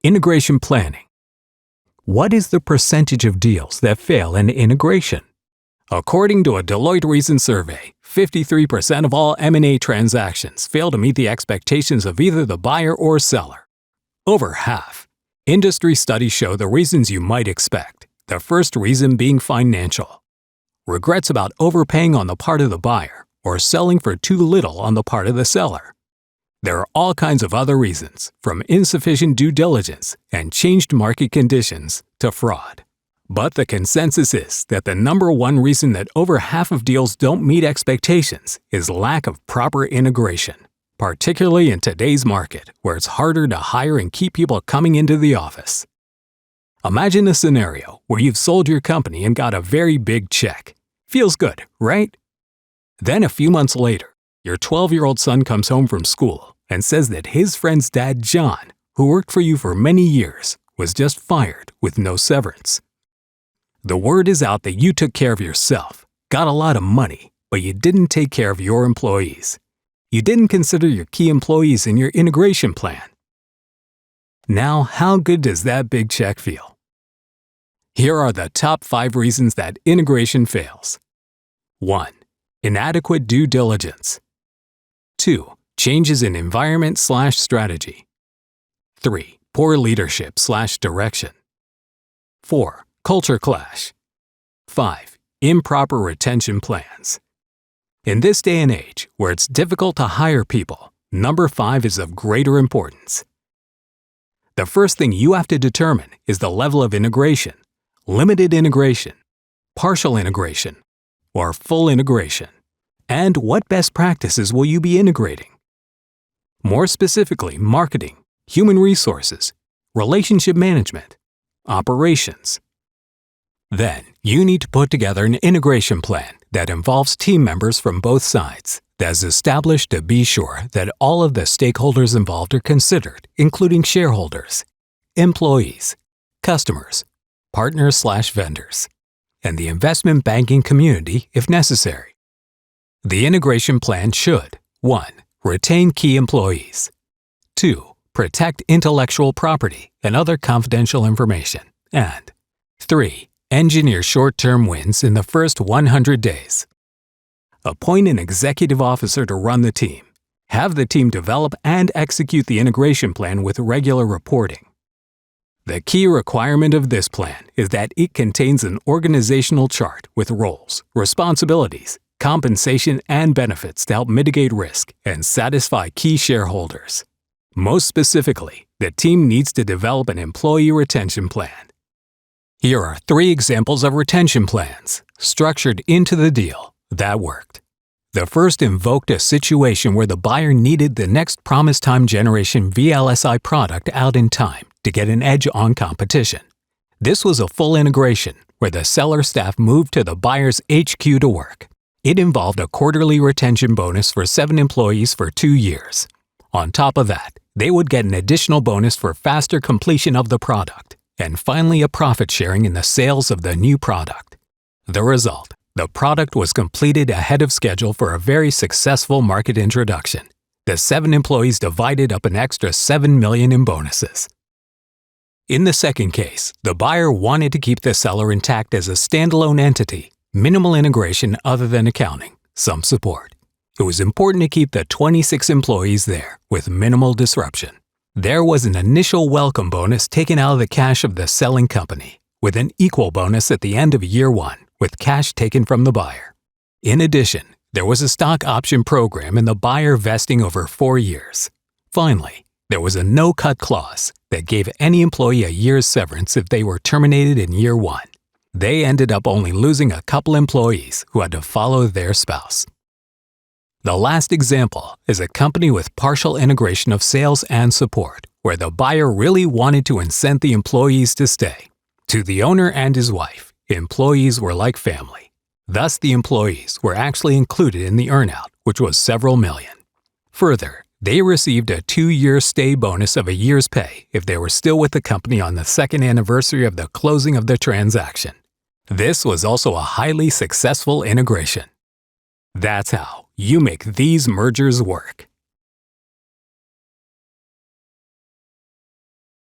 Integration planning. What is the percentage of deals that fail in integration? According to a Deloitte recent survey, 53% of all M&A transactions fail to meet the expectations of either the buyer or seller. Over half. Industry studies show the reasons you might expect, the first reason being financial. Regrets about overpaying on the part of the buyer or selling for too little on the part of the seller. There are all kinds of other reasons, from insufficient due diligence and changed market conditions to fraud. But the consensus is that the number one reason that over half of deals don't meet expectations is lack of proper integration, particularly in today's market where it's harder to hire and keep people coming into the office. Imagine a scenario where you've sold your company and got a very big check. Feels good, right? Then a few months later, your 12-year-old son comes home from school and says that his friend's dad, John, who worked for you for many years, was just fired with no severance. The word is out that you took care of yourself, got a lot of money, but you didn't take care of your employees. You didn't consider your key employees in your integration plan. Now, how good does that big check feel? Here are the top 5 reasons that integration fails. 1. Inadequate due diligence. 2. Changes in environment/strategy. 3. Poor leadership/direction. 4. Culture clash. 5. Improper retention plans. In this day and age, where it's difficult to hire people, number 5 is of greater importance. The first thing you have to determine is the level of integration, limited integration, partial integration, or full integration, and what best practices will you be integrating. More specifically, marketing, human resources, relationship management, operations. Then, you need to put together an integration plan that involves team members from both sides, that's established to be sure that all of the stakeholders involved are considered, including shareholders, employees, customers, partners/vendors, and the investment banking community if necessary. The integration plan should 1. Retain key employees. 2. Protect intellectual property and other confidential information. And 3. Engineer short-term wins in the first 100 days. Appoint an executive officer to run the team. Have the team develop and execute the integration plan with regular reporting. The key requirement of this plan is that it contains an organizational chart with roles, responsibilities, compensation, and benefits to help mitigate risk and satisfy key shareholders. Most specifically, the team needs to develop an employee retention plan. Here are 3 examples of retention plans, structured into the deal, that worked. The first invoked a situation where the buyer needed the next promised time generation VLSI product out in time to get an edge on competition. This was a full integration where the seller staff moved to the buyer's HQ to work. It involved a quarterly retention bonus for 7 employees for 2 years. On top of that, they would get an additional bonus for faster completion of the product, and finally a profit sharing in the sales of the new product. The result, the product was completed ahead of schedule for a very successful market introduction. The 7 employees divided up an extra $7 million in bonuses. In the second case, the buyer wanted to keep the seller intact as a standalone entity, minimal integration other than accounting, some support. It was important to keep the 26 employees there with minimal disruption. There was an initial welcome bonus taken out of the cash of the selling company, with an equal bonus at the end of year 1, with cash taken from the buyer. In addition, there was a stock option program and the buyer vesting over 4 years. Finally, there was a no-cut clause that gave any employee a year's severance if they were terminated in year 1. They ended up only losing a couple employees who had to follow their spouse. The last example is a company with partial integration of sales and support, where the buyer really wanted to incent the employees to stay. To the owner and his wife, employees were like family. Thus, the employees were actually included in the earnout, which was several million. Further, they received a 2-year stay bonus of a year's pay if they were still with the company on the 2nd anniversary of the closing of the transaction. This was also a highly successful integration. That's how you make these mergers work.